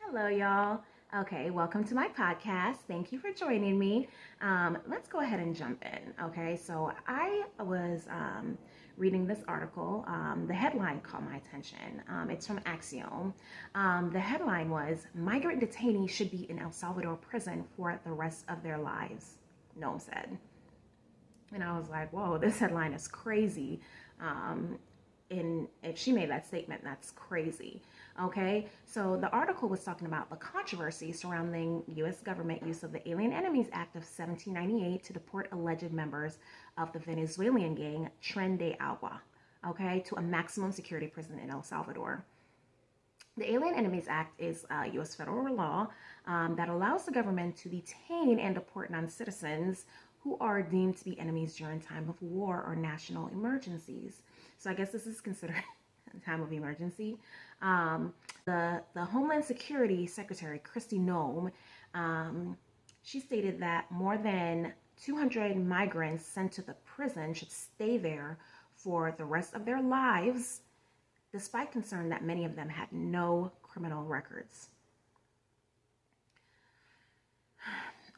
Hello, y'all. Okay, welcome to my podcast. Thank you for joining me. Let's go ahead and jump in. Okay, so I was reading this article. The headline caught my attention. It's from Axiom. The headline was Migrant Detainees Should Be in El Salvador Prison for the Rest of Their Lives, Noam said. And I was like, whoa, this headline is crazy. And if she made that statement, that's crazy. Okay, so the article was talking about the controversy surrounding U.S. government use of the Alien Enemies Act of 1798 to deport alleged members of the Venezuelan gang Tren de Agua, okay, to a maximum security prison in El Salvador. The Alien Enemies Act is U.S. federal law that allows the government to detain and deport non-citizens who are deemed to be enemies during time of war or national emergencies. So I guess this is considered a time of emergency. The Homeland Security Secretary, Kristi Noem, she stated that more than 200 migrants sent to the prison should stay there for the rest of their lives, despite concern that many of them had no criminal records.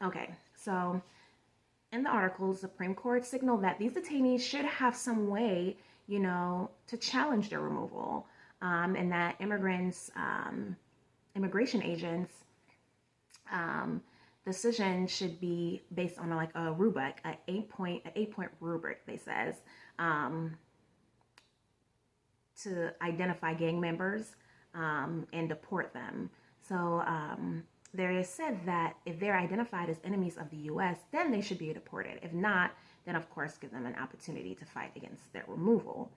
Okay, so in the article, the Supreme Court signaled that these detainees should have some way, to challenge their removal, and that immigration agents' decision should be based on like a rubric, an eight-point rubric. They says to identify gang members and deport them. So there is said that if they're identified as enemies of the U.S., then they should be deported. If not, then of course give them an opportunity to fight against their removal.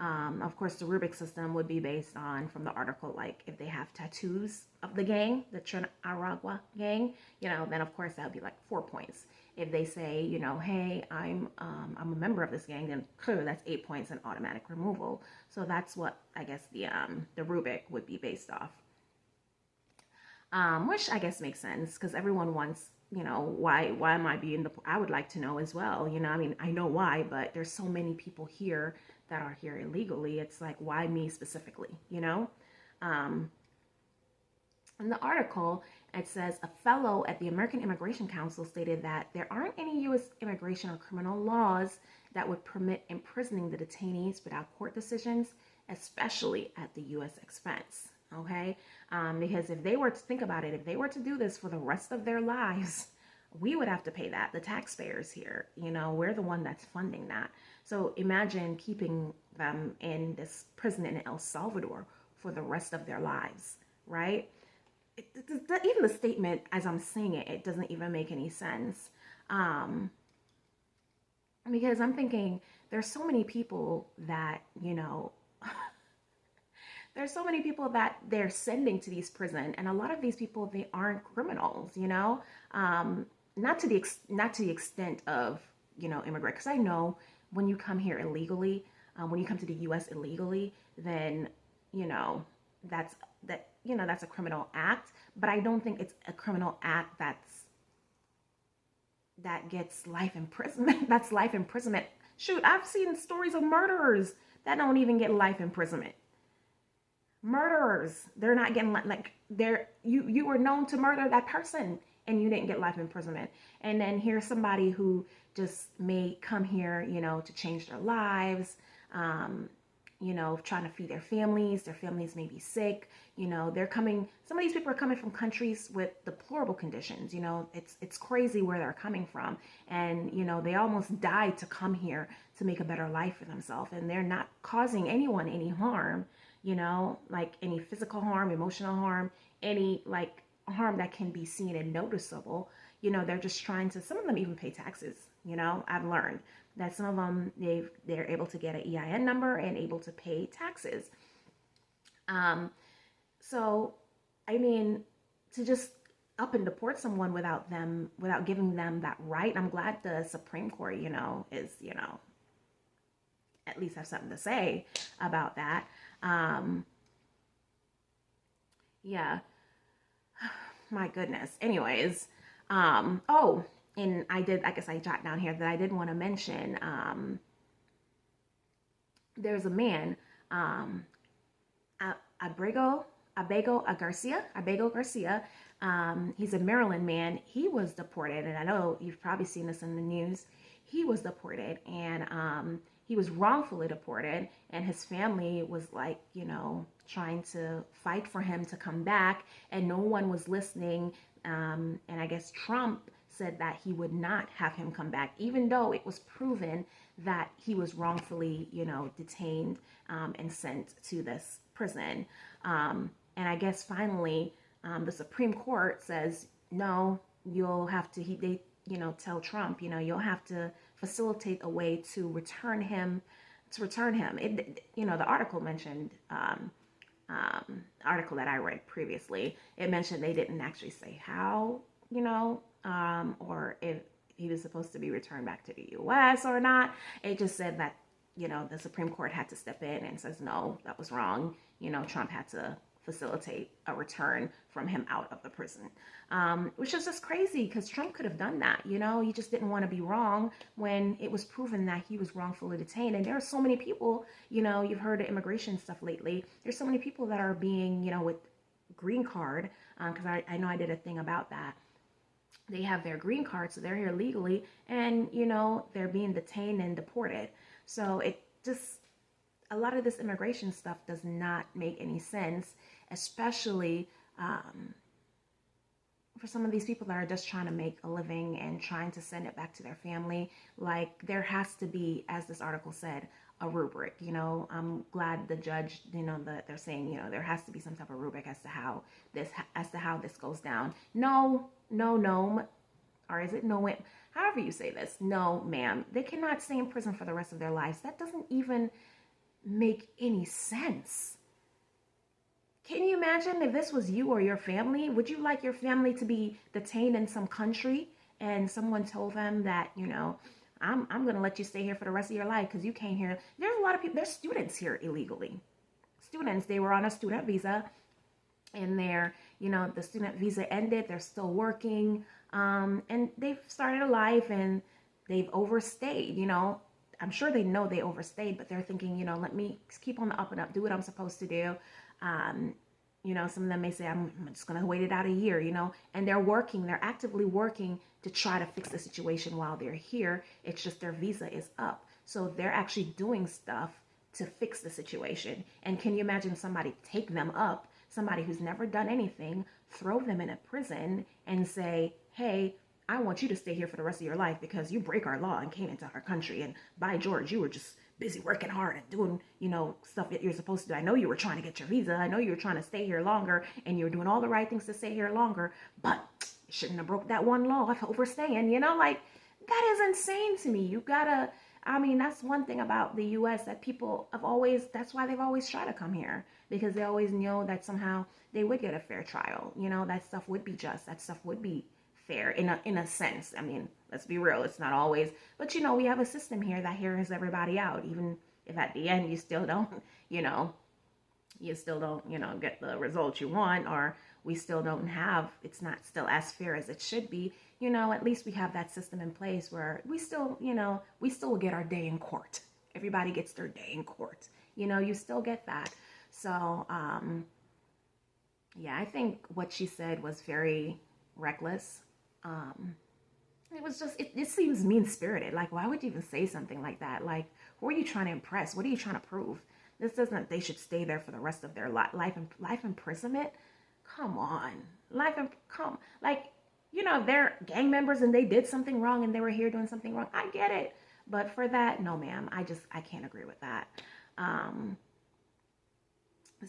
Of course, the rubric system would be based on, from the article, like if they have tattoos of the gang, the Tren Aragua gang, then of course that would be like 4 points. If they say, hey, I'm a member of this gang, then clearly that's 8 points and automatic removal. So that's what I guess the rubric would be based off. Which I guess makes sense because everyone wants, why am I being I would like to know as well, I know why, but there's so many people here that are here illegally. It's like, why me specifically, in the article, it says a fellow at the American Immigration Council stated that there aren't any U.S. immigration or criminal laws that would permit imprisoning the detainees without court decisions, especially at the U.S. expense. Okay, because if they were to think about it, if they were to do this for the rest of their lives, we would have to pay that. The taxpayers here, we're the one that's funding that. So imagine keeping them in this prison in El Salvador for the rest of their lives, right? Even the statement, as I'm saying it, it doesn't even make any sense. Because I'm thinking there's so many people that, there's so many people that they're sending to these prisons, and a lot of these people, they aren't criminals, not to the extent of, immigrant. Because I know when you come here illegally, when you come to the U.S. illegally, then, that's a criminal act. But I don't think it's a criminal act that gets life imprisonment. That's life imprisonment. Shoot, I've seen stories of murderers that don't even get life imprisonment. Murderers, they're not getting you were known to murder that person and you didn't get life imprisonment. And then here's somebody who just may come here, to change their lives, trying to feed their families. Their families may be sick. They're coming. Some of these people are coming from countries with deplorable conditions. It's crazy where they're coming from. And, they almost died to come here to make a better life for themselves. And they're not causing anyone any harm, like any physical harm, emotional harm, any like harm that can be seen and noticeable. They're just trying to, some of them even pay taxes. I've learned that some of them, they're able to get an EIN number and able to pay taxes. So, to just up and deport someone without giving them that right, I'm glad the Supreme Court, is, at least have something to say about that. Yeah. My goodness. Anyways, and I guess I jot down here that I did want to mention, there's a man, Abrego Abego Garcia. He's a Maryland man. He was deported, and I know you've probably seen this in the news. He was deported, and he was wrongfully deported, and his family was like, trying to fight for him to come back, and no one was listening. And I guess Trump said that he would not have him come back, even though it was proven that he was wrongfully, detained and sent to this prison. And I guess finally, the Supreme Court says, no, you'll have to, tell Trump, you'll have to facilitate a way to return him. The article mentioned, article that I read previously, it mentioned they didn't actually say how, or if he was supposed to be returned back to the U.S. or not. It just said that, the Supreme Court had to step in and says, no, that was wrong. Trump had to facilitate a return from him out of the prison, which is just crazy because Trump could have done that. He just didn't want to be wrong when it was proven that he was wrongfully detained. And there are so many people, you've heard of immigration stuff lately. There's so many people that are being, with green card, because I know I did a thing about that. They have their green card, so they're here legally, and, they're being detained and deported. So it just, a lot of this immigration stuff does not make any sense, especially for some of these people that are just trying to make a living and trying to send it back to their family. Like, there has to be, as this article said, a rubric. I'm glad the judge, that they're saying, there has to be some type of rubric as to how this goes down. No, or is it no? However you say this, no, ma'am. They cannot stay in prison for the rest of their lives. That doesn't even make any sense. Can you imagine if this was you or your family? Would you like your family to be detained in some country and someone told them that, I'm going to let you stay here for the rest of your life because you came here? There's a lot of people, there's students here illegally. Students, they were on a student visa and the student visa ended. They're still working, and they've started a life and they've overstayed, I'm sure they know they overstayed, but they're thinking, let me keep on the up and up, do what I'm supposed to do. Some of them may say, I'm just going to wait it out a year, and they're actively working to try to fix the situation while they're here. It's just their visa is up. So they're actually doing stuff to fix the situation. And can you imagine somebody take them up, somebody who's never done anything, throw them in a prison and say, hey, I want you to stay here for the rest of your life because you break our law and came into our country. And by George, you were just busy working hard and doing, stuff that you're supposed to do. I know you were trying to get your visa. I know you were trying to stay here longer and you were doing all the right things to stay here longer, but you shouldn't have broke that one law of overstaying, that is insane to me. That's one thing about the U.S. that people that's why they've always tried to come here, because they always know that somehow they would get a fair trial. That stuff would be just, that stuff would be fair in a sense. Let's be real, it's not always, but we have a system here that hears everybody out, even if at the end you still don't, get the result you want, or we still don't have, it's not still as fair as it should be. At least we have that system in place where we still will get our day in court. Everybody gets their day in court. You still get that. So, yeah, I think what she said was very reckless. It was just, it seems mean-spirited. Like, why would you even say something like that? Like, who are you trying to impress? What are you trying to prove? This doesn't, they should stay there for the rest of their life imprisonment. Come on. If they're gang members and they did something wrong and they were here doing something wrong, I get it. But for that, no, ma'am, I can't agree with that.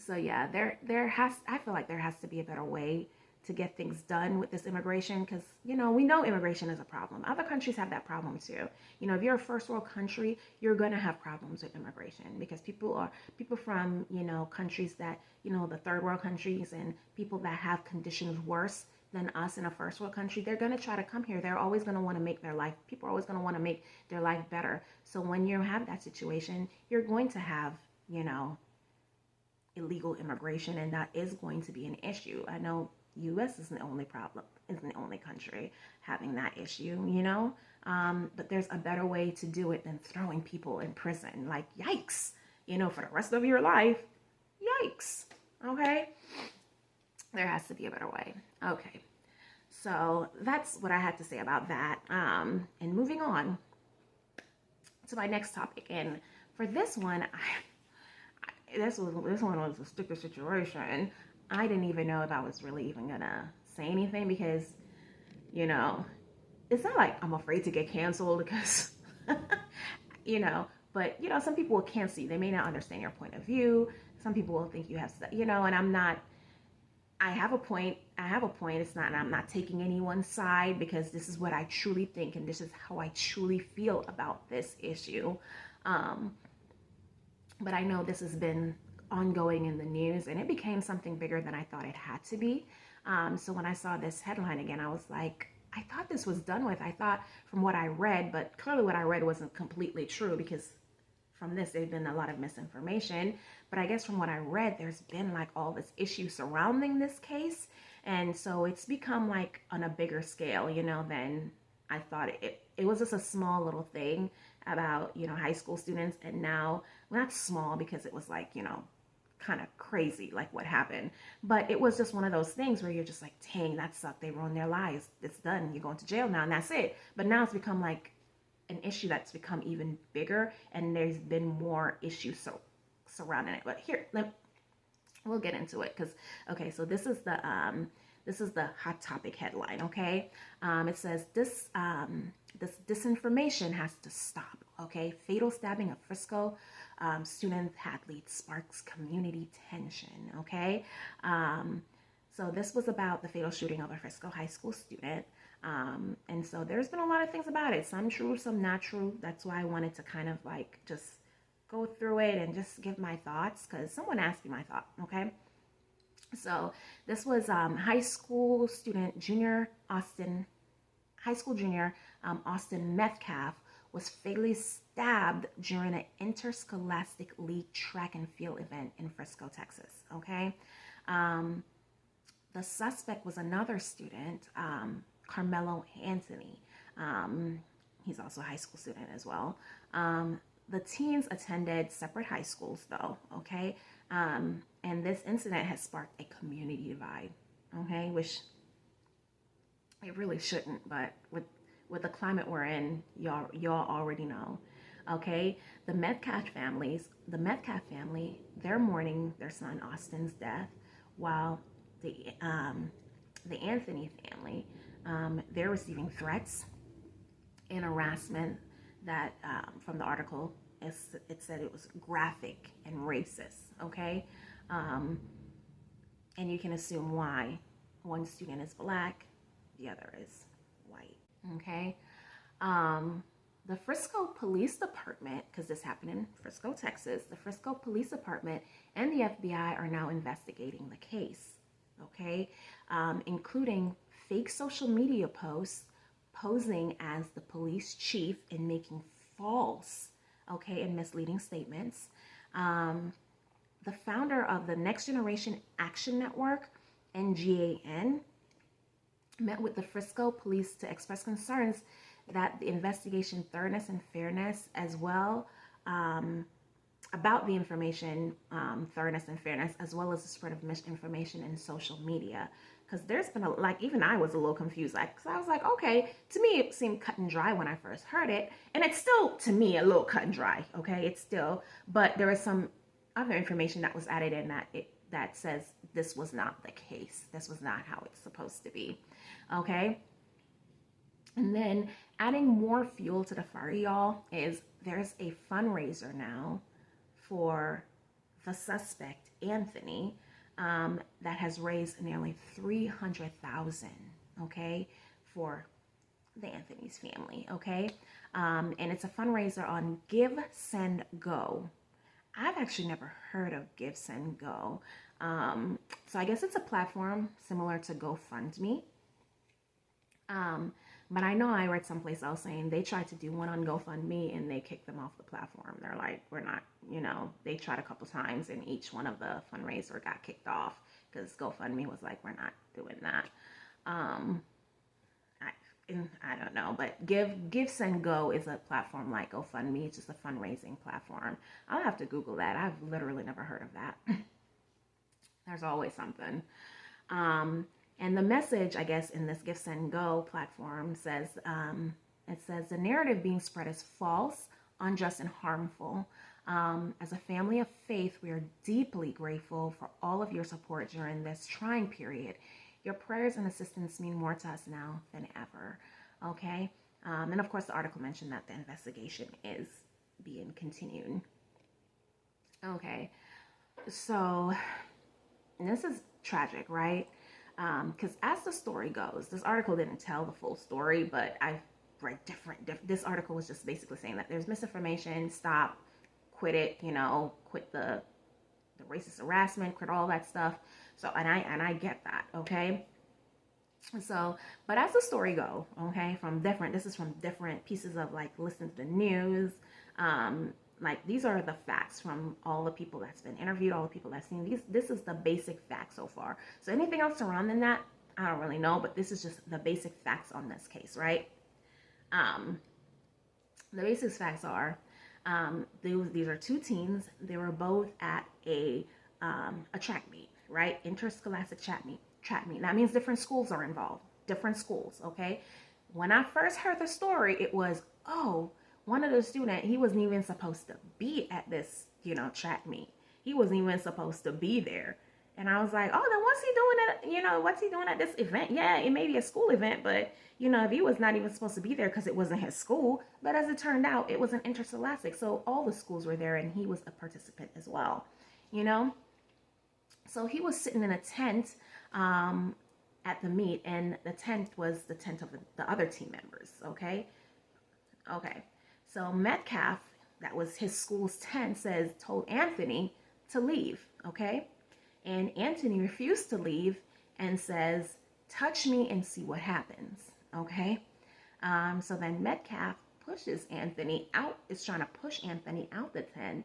So yeah, I feel like there has to be a better way to get things done with this immigration, because, we know immigration is a problem. Other countries have that problem too. If you're a first world country, you're going to have problems with immigration, because people from, countries that, the third world countries, and people that have conditions worse than us in a first world country, they're going to try to come here. They're always going to want to make their life, people are always going to want to make their life better. So when you have that situation, you're going to have, illegal immigration, and that is going to be an issue. I know U.S. isn't the only country having that issue, but there's a better way to do it than throwing people in prison. Like, yikes, for the rest of your life, yikes. Okay? There has to be a better way. Okay. So that's what I had to say about that. And moving on to my next topic. And for this one, this one was a sticker situation. I didn't even know if I was really even gonna say anything because, you know, it's not like I'm afraid to get canceled because, you know, but some people will cancel you. They may not understand your point of view. Some people will think you have, and I'm not. I have a point. I have a point. It's not, and I'm not taking anyone's side because this is what I truly think and this is how I truly feel about this issue. Um, but I know this has been ongoing in the news and it became something bigger than I thought it had to be. So when I saw this headline again, I was like, I thought this was done with. I thought from what I read, but clearly what I read wasn't completely true because from this there's been a lot of misinformation. But I guess from what I read, there's been like all this issue surrounding this case. And so it's become like on a bigger scale, than I thought it was just a small little thing about, high school students. And now, well, not small because it was like, kind of crazy, like what happened. But it was just one of those things where you're just like, dang, that sucked. They ruined their lives. It's done. You're going to jail now, and that's it. But now it's become like an issue that's become even bigger, and there's been more issues surrounding it. But here, we'll get into it because okay, so this is the hot topic headline. Okay, it says this disinformation has to stop. Okay, fatal stabbing of Frisco student athlete sparks community tension. Okay, so this was about the fatal shooting of a Frisco high school student. And so there's been a lot of things about it, some true, some not true. That's why I wanted to kind of like just go through it and just give my thoughts because someone asked me my thought. Okay, so this was high school junior Austin Metcalf was fatally stabbed during an interscholastic league track and field event in Frisco, Texas. Okay, the suspect was another student, Carmelo Anthony. He's also a high school student as well. The teens attended separate high schools though, okay? And this incident has sparked a community divide, okay? Which it really shouldn't, but with the climate we're in, y'all already know, okay? The Metcalf family, they're mourning their son Austin's death, while the Anthony family, they're receiving threats and harassment that from the article, it said it was graphic and racist, okay? And you can assume why. One student is black, the other is white, okay? The Frisco Police Department, because this happened in Frisco, Texas, the Frisco Police Department and the FBI are now investigating the case, okay? Including fake social media posts posing as the police chief and making false, okay, and misleading statements. The founder of the Next Generation Action Network, NGAN, met with the Frisco police to express concerns that the investigation thoroughness and fairness as well, about the information thoroughness and fairness, as well as the spread of misinformation in social media. Because there's been even I was a little confused, because I was like, okay, to me it seemed cut and dry when I first heard it, and it's still to me a little cut and dry, okay, it's still, but there is some other information that was added in that says this was not the case, this was not how it's supposed to be, okay. And then adding more fuel to the fire, y'all, is there's a fundraiser now for the suspect, Anthony, that has raised nearly $300,000, okay, for the Anthony's family, okay? And it's a fundraiser on Give, Send, Go. I've actually never heard of Give, Send, Go. So I guess it's a platform similar to GoFundMe. But I know I read someplace else saying they tried to do one on GoFundMe and they kicked them off the platform. They're like, we're not, they tried a couple times and each one of the fundraiser got kicked off because GoFundMe was like, we're not doing that. I don't know, but Give, Send, Go is a platform like GoFundMe. It's just a fundraising platform. I'll have to Google that. I've literally never heard of that. There's always something. Um, and the message, I guess, in this Give Send Go platform says, it says the narrative being spread is false, unjust, and harmful. As a family of faith, we are deeply grateful for all of your support during this trying period. Your prayers and assistance mean more to us now than ever. Okay. And of course, the article mentioned that the investigation is being continued. Okay. So this is tragic, right? Because as the story goes, this article didn't tell the full story, but I've read this article was just basically saying that there's misinformation, stop, quit it, quit the racist harassment, quit all that stuff. So, and I get that, okay? So, but as the story go, okay, this is from different pieces of like, listen to the news, like these are the facts from all the people that's been interviewed, all the people that's seen these. This is the basic facts so far. So anything else surrounding that, I don't really know, but this is just the basic facts on this case, right? The basic facts are, these are two teens. They were both at a track meet, right? Interscholastic track meet. That means different schools are involved. Different schools, okay? When I first heard the story, it was, oh, one of the students, he wasn't even supposed to be at this, track meet. He wasn't even supposed to be there. And I was like, oh, then what's he doing at this event? Yeah, it may be a school event, but, if he was not even supposed to be there because it wasn't his school. But as it turned out, it was an interscholastic. So all the schools were there and he was a participant as well, So he was sitting in a tent at the meet, and the tent was the tent of the other team members, okay? Okay. So Metcalf, that was his school's tent, told Anthony to leave, okay? And Anthony refused to leave and says, touch me and see what happens, okay? So then Metcalf pushes Anthony out, is trying to push Anthony out the tent.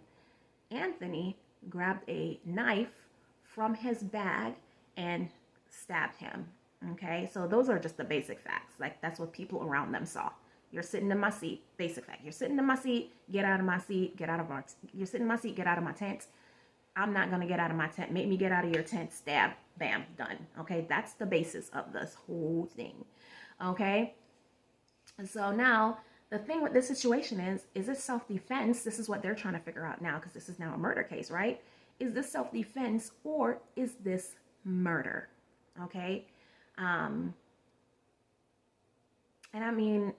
Anthony grabbed a knife from his bag and stabbed him, okay? So those are just the basic facts. Like, that's what people around them saw. You're sitting in my seat, basic fact. You're sitting in my seat, get out of my seat, you're sitting in my seat, get out of my tent. I'm not going to get out of my tent. Make me get out of your tent, stab, bam, done. Okay, that's the basis of this whole thing. Okay, so now the thing with this situation is it self-defense? This is what they're trying to figure out now, because this is now a murder case, right? Is this self-defense or is this murder? Okay, and I mean,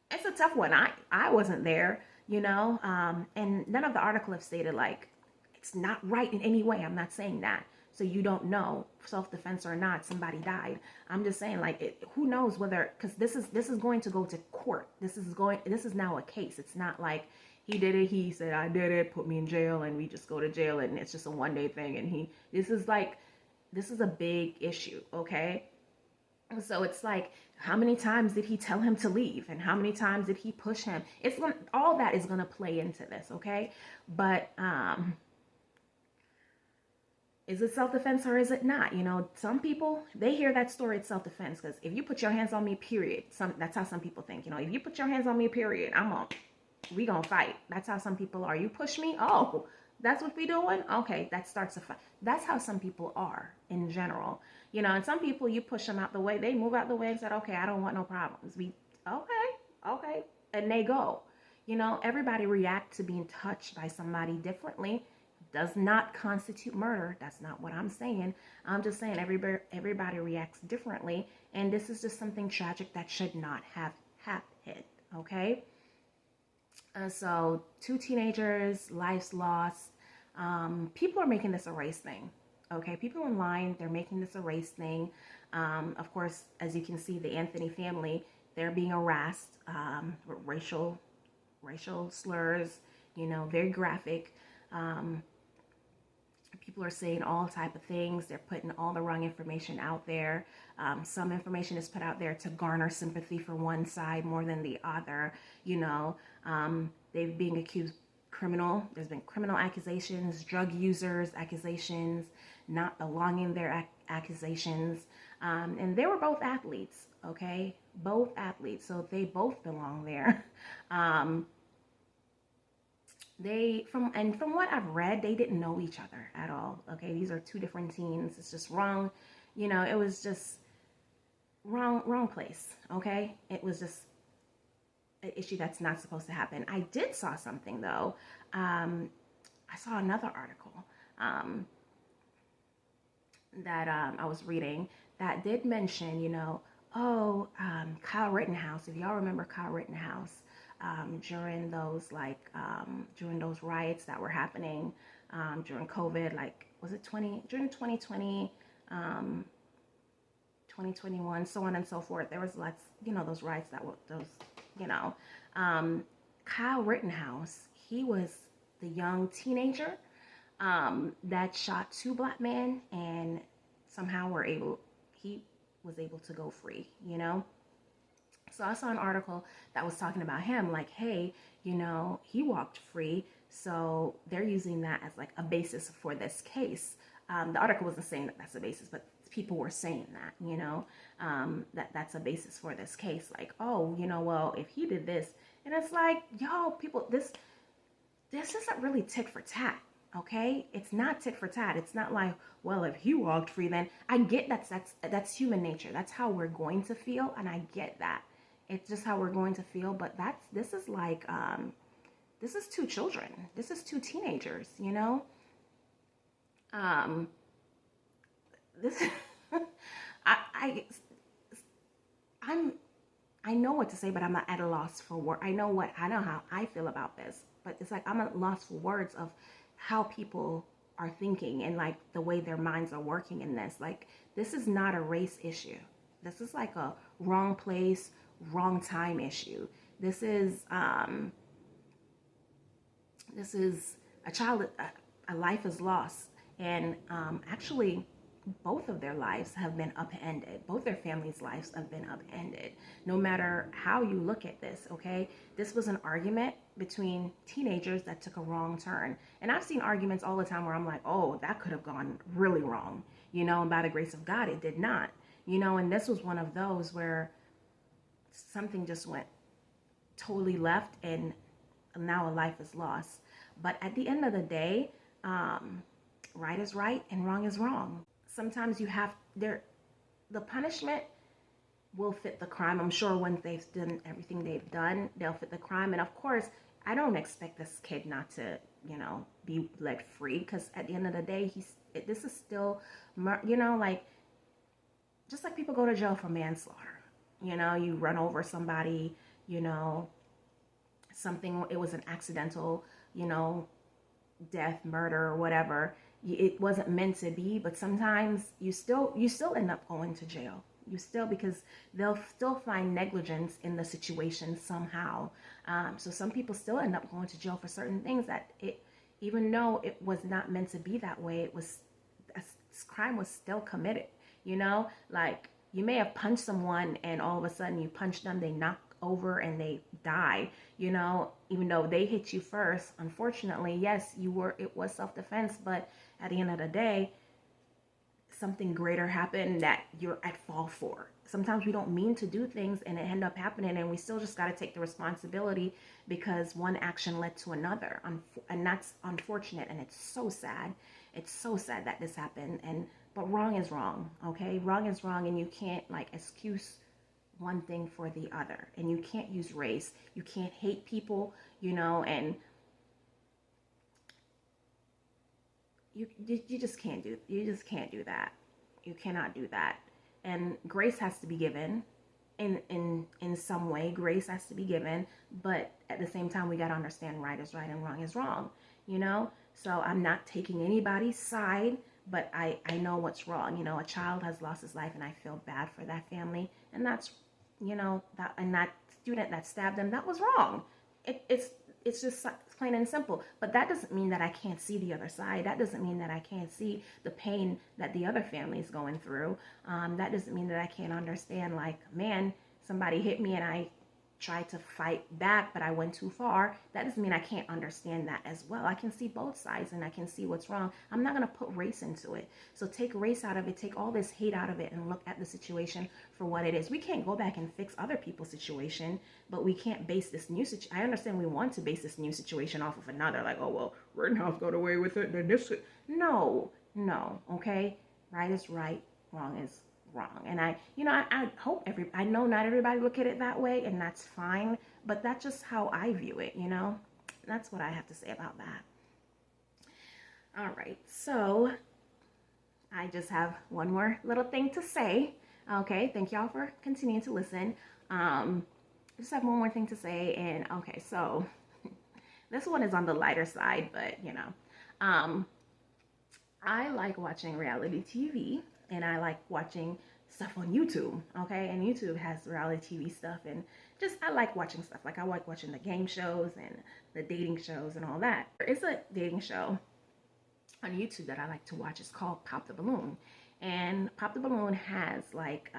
it's a tough one. I wasn't there, and none of the article have stated like it's not right in any way. I'm not saying that. So you don't know, self-defense or not, somebody died. I'm just saying, like, who knows whether, because this is going to go to court. This is now a case. It's not like he did it, he said I did it, put me in jail, and we just go to jail and it's just a one-day thing. And this is a big issue, okay? So it's like, how many times did he tell him to leave? And how many times did he push him? All that is going to play into this, okay? But is it self-defense or is it not? Some people, they hear that story, it's self-defense. Because if you put your hands on me, period. That's how some people think. If you put your hands on me, period, we gonna fight. That's how some people are. You push me, oh, that's what we doing? Okay, that starts a fight. That's how some people are in general. And some people, you push them out the way, they move out the way and said, okay, I don't want no problems. Okay. And they go. Everybody reacts to being touched by somebody differently. Does not constitute murder. That's not what I'm saying. I'm just saying everybody reacts differently. And this is just something tragic that should not have happened. Okay? So 2 teenagers, lives lost. People are making this a race thing. Okay, people online, they're making this a race thing. Of course, as you can see, the Anthony family, they're being harassed with racial slurs, very graphic. People are saying all type of things. They're putting all the wrong information out there. Some information is put out there to garner sympathy for one side more than the other. They're being accused criminal. There's been criminal accusations, drug users accusations, not belonging there accusations. And they were both athletes, okay? Both athletes, so they both belong there. From what I've read, they didn't know each other at all. Okay, these are two different teens. It's just wrong. It was just wrong place. Okay, it was just an issue that's not supposed to happen. I did saw something though. I saw another article that I was reading that did mention, Kyle Rittenhouse. If y'all remember Kyle Rittenhouse, during those riots that were happening during COVID, like was it during 2020, 2021, so on and so forth. There was lots, those riots that were those, you know, Kyle Rittenhouse. He was the young teenager that shot two black men, and somehow he was able to go free, So I saw an article that was talking about him, like, hey, he walked free, so they're using that as like a basis for this case. The article wasn't saying that that's a basis, but people were saying that, that's a basis for this case. Like, oh, well, if he did this, and it's like, yo, people, this isn't really tit for tat. Okay, it's not tit for tat. It's not like, well, if he walked free, then I get that's human nature. That's how we're going to feel, and I get that. It's just how we're going to feel. But this is like this is two children. This is two teenagers. This I know what to say, but I'm not at a loss for word. I know how I feel about this, but it's like I'm at a loss for words of how people are thinking and like the way their minds are working in this. Like, this is not a race issue. This is like a wrong place, wrong time issue. This is a life is lost, and actually both of their lives have been upended. Both their families' lives have been upended. No matter how you look at this, okay? This was an argument between teenagers that took a wrong turn. And I've seen arguments all the time where I'm like, oh, that could have gone really wrong. And by the grace of God, it did not. And this was one of those where something just went totally left, and now a life is lost. But at the end of the day, right is right and wrong is wrong. Sometimes the punishment will fit the crime. I'm sure once they've done everything they've done, they'll fit the crime. And of course, I don't expect this kid not to, be let free, because at the end of the day, this is still, like, just like people go to jail for manslaughter. You run over somebody, something, it was an accidental, death, murder, or whatever. It wasn't meant to be, but sometimes you still end up going to jail. Because they'll still find negligence in the situation somehow. So some people still end up going to jail for certain things that even though it was not meant to be that way, this crime was still committed. Like, you may have punched someone and all of a sudden you punch them, they knock over and they die, even though they hit you first. Unfortunately, yes, it was self-defense, but at the end of the day, something greater happened that you're at fault for. Sometimes we don't mean to do things and it end up happening, and we still just got to take the responsibility because one action led to another. And that's unfortunate, and it's so sad. It's so sad that this happened. But wrong is wrong, okay? Wrong is wrong, and you can't like excuse one thing for the other. And you can't use race. You can't hate people, and you just can't do that. You cannot do that. And grace has to be given in some way. Grace has to be given, but at the same time, we got to understand right is right and wrong is wrong, So I'm not taking anybody's side, but I know what's wrong. A child has lost his life, and I feel bad for that family. And that's, that student that stabbed him, that was wrong. It's just plain and simple. But that doesn't mean that I can't see the other side. That doesn't mean that I can't see the pain that the other family is going through. That doesn't mean that I can't understand, like, man, somebody hit me and I tried to fight back, but I went too far, that doesn't mean I can't understand that as well. I can see both sides and I can see what's wrong. I'm not going to put race into it. So take race out of it, take all this hate out of it, and look at the situation for what it is. We can't go back and fix other people's situation, but we can't base this new situation. I understand we want to base this new situation off of another, like, oh, well, Rittenhouse got away with it, then this. No, okay? Right is right, wrong is wrong. And I hope I know not everybody look at it that way, and that's fine, but that's just how I view it, That's what I have to say about that. All right, so I just have one more little thing to say. Okay, thank y'all for continuing to listen. I just have one more thing to say, and okay, so this one is on the lighter side, but I like watching reality TV, and I like watching stuff on YouTube, okay? And YouTube has reality TV stuff, and just I like watching stuff. Like I like watching the game shows and the dating shows and all that. There is a dating show on YouTube that I like to watch. It's called Pop the Balloon, and Pop the Balloon has like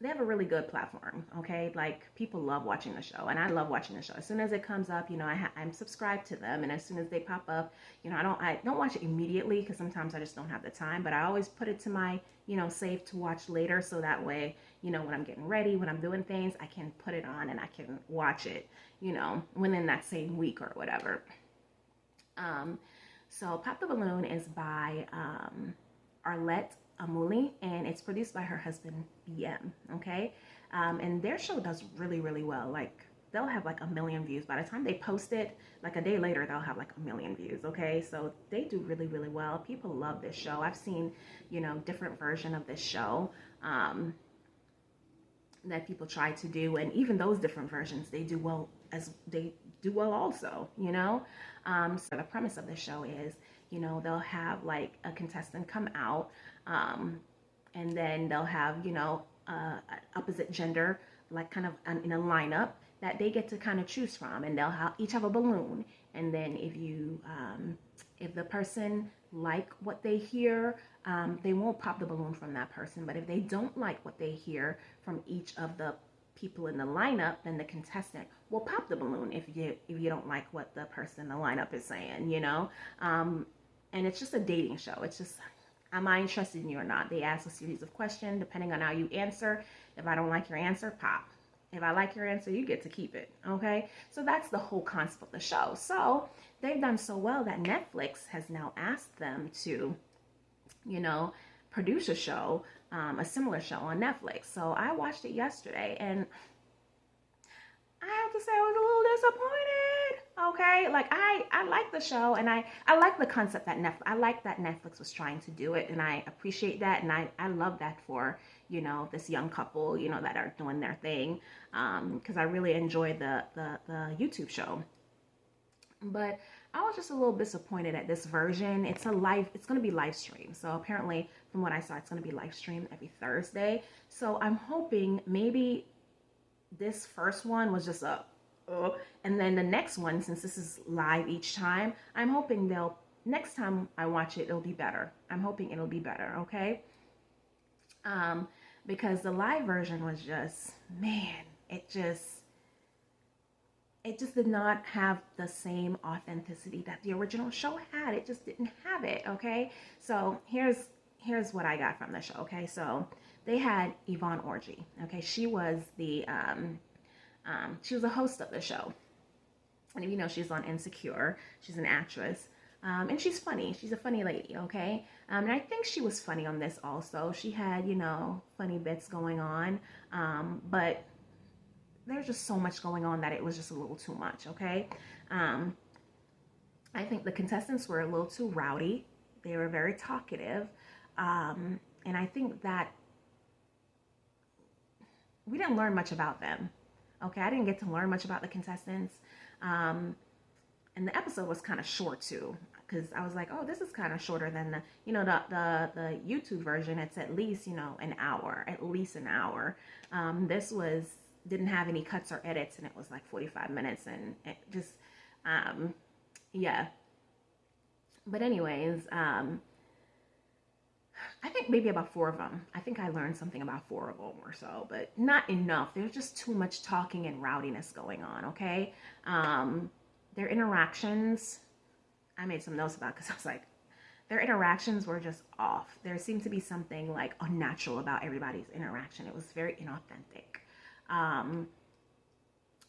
they have a really good platform, okay? Like people love watching the show, and I love watching the show. As soon as it comes up, I'm subscribed to them, and as soon as they pop up, I don't watch it immediately because sometimes I just don't have the time, but I always put it to my, save to watch later, so that way, when I'm getting ready, when I'm doing things, I can put it on and I can watch it, within that same week or whatever. So Pop the Balloon is by Arlette Amuli, and it's produced by her husband BM, okay? And their show does really, really well. Like they'll have like 1 million views. By the time they post it, like a day later, they'll have like 1 million views, okay? So they do really, really well. People love this show. I've seen, different version of this show that people try to do, and even those different versions, they do well also, So the premise of the show is, they'll have like a contestant come out, and then they'll have, opposite gender, like kind of in a lineup that they get to kind of choose from, and they'll each have a balloon. And then if the person like what they hear, they won't pop the balloon from that person. But if they don't like what they hear from each of the people in the lineup, then the contestant will pop the balloon if you don't like what the person in the lineup is saying, and it's just a dating show. It's just, am I interested in you or not? They ask a series of questions depending on how you answer. If I don't like your answer, pop. If I like your answer, you get to keep it, okay? So that's the whole concept of the show. So they've done so well that Netflix has now asked them to, produce a show, a similar show on Netflix. So I watched it yesterday, and I have to say I was a little disappointed. Okay, like I like the show, and I like the concept that I like that Netflix was trying to do it, and I appreciate that, and I love that for this young couple that are doing their thing, because I really enjoy the YouTube show. But I was just a little disappointed at this version. It's going to be live streamed. So apparently, from what I saw, it's going to be live streamed every Thursday. So I'm hoping maybe this first one was just and then the next one, since this is live each time, I'm hoping next time I watch it, it'll be better. I'm hoping it'll be better, okay? Because the live version was just, man, it just did not have the same authenticity that the original show had. It just didn't have it, okay? So here's what I got from the show, okay? So they had Yvonne Orji, okay? She was she was a host of the show. And if you know, she's on Insecure. She's an actress. And she's funny. She's a funny lady, okay? And I think she was funny on this also. She had, funny bits going on. But there's just so much going on that it was just a little too much, okay? I think the contestants were a little too rowdy. They were very talkative. And I think that we didn't learn much about them. Okay, I didn't get to learn much about the contestants. And the episode was kind of short too, because I was like, oh, this is kind of shorter than the YouTube version. It's at least, an hour, at least an hour. This didn't have any cuts or edits, and it was like 45 minutes, and it just, yeah. But anyways, I think maybe about four of them. I think I learned something about four of them or so, but not enough. There's just too much talking and rowdiness going on, okay? Um, their interactions, I made some notes about because I was like, their interactions were just off. There seemed to be something like unnatural about everybody's interaction. It was very inauthentic. Um,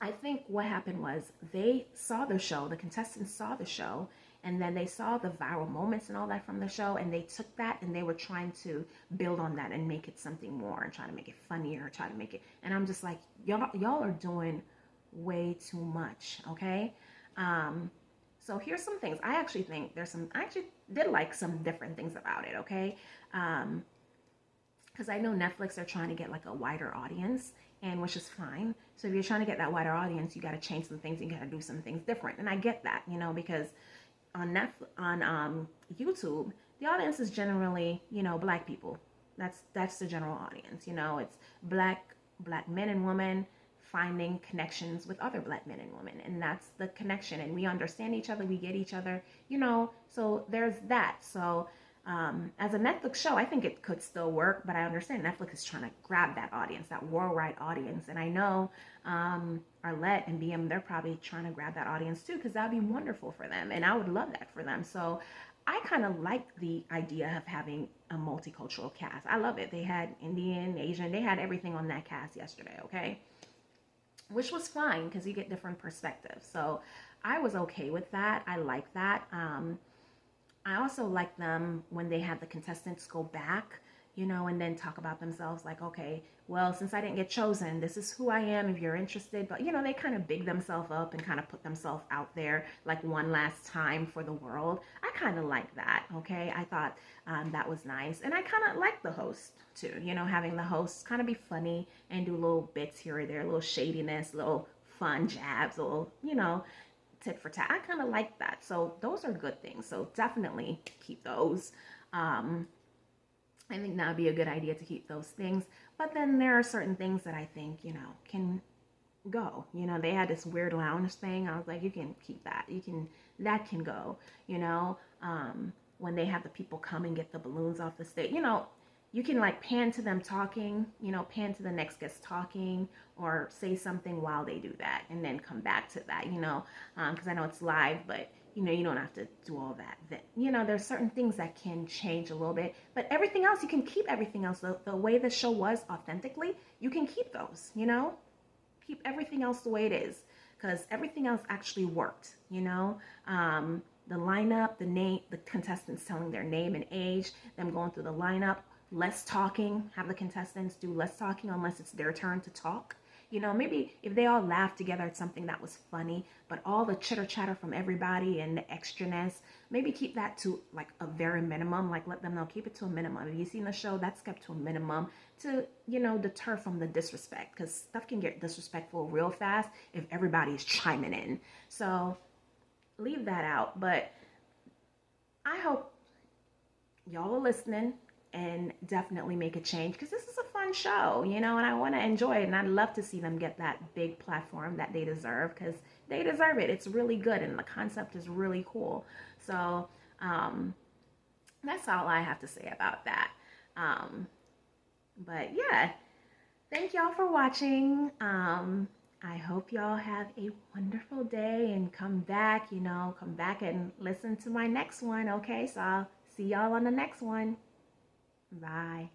I think what happened was they saw the show, the contestants saw the show, and then they saw the viral moments and all that from the show, and they took that and they were trying to build on that and make it something more and try to make it funnier, try to make it. And I'm just like, y'all are doing way too much, okay? Um, so here's some things. I actually think there's some. I actually did like some different things about it, okay? Um, because I know Netflix are trying to get like a wider audience, and which is fine. So if you're trying to get that wider audience, you got to change some things. You got to do some things different, and I get that, because on Netflix, on YouTube, the audience is generally black people. That's the general audience. It's black men and women finding connections with other black men and women, and that's the connection. And we understand each other, we get each other. So there's that. So as a Netflix show, I think it could still work, but I understand Netflix is trying to grab that audience, that worldwide audience. And I know Arlette and BM, they're probably trying to grab that audience too, because that'd be wonderful for them. And I would love that for them. So I kind of like the idea of having a multicultural cast. I love it. They had Indian, Asian, they had everything on that cast yesterday, okay? Which was fine because you get different perspectives. So I was okay with that. I like that. I also like them when they have the contestants go back, and then talk about themselves like, okay, well, since I didn't get chosen, this is who I am if you're interested. But, they kind of big themselves up and kind of put themselves out there like one last time for the world. I kind of like that, okay? I thought that was nice. And I kind of like the host too, having the host kind of be funny and do little bits here or there, little shadiness, little fun jabs, little, tit for tat. I kind of like that. So those are good things. So definitely keep those. I think that would be a good idea to keep those things. But then there are certain things that I think, can go. They had this weird lounge thing. I was like, you can keep that. That can go, when they have the people come and get the balloons off the stage, you can like pan to them talking, pan to the next guest talking, or say something while they do that and then come back to that, because I know it's live, but you don't have to do all that. There's certain things that can change a little bit, but everything else, you can keep everything else. The way the show was authentically, you can keep those, keep everything else the way it is, because everything else actually worked, the lineup, the name, the contestants telling their name and age, them going through the lineup, less talking, have the contestants do less talking unless it's their turn to talk. Maybe if they all laughed together at something that was funny, but all the chitter chatter from everybody and the extraness, maybe keep that to like a very minimum, like let them know, keep it to a minimum. If you've seen the show, that's kept to a minimum to, deter from the disrespect, because stuff can get disrespectful real fast if everybody's chiming in. So leave that out. But I hope y'all are listening and definitely make a change, because this is a fun show, and I want to enjoy it, and I'd love to see them get that big platform that they deserve, because they deserve it. It's really good, and the concept is really cool. So that's all I have to say about that. But yeah, thank y'all for watching. I hope y'all have a wonderful day, and come back and listen to my next one. Okay, so I'll see y'all on the next one. Bye.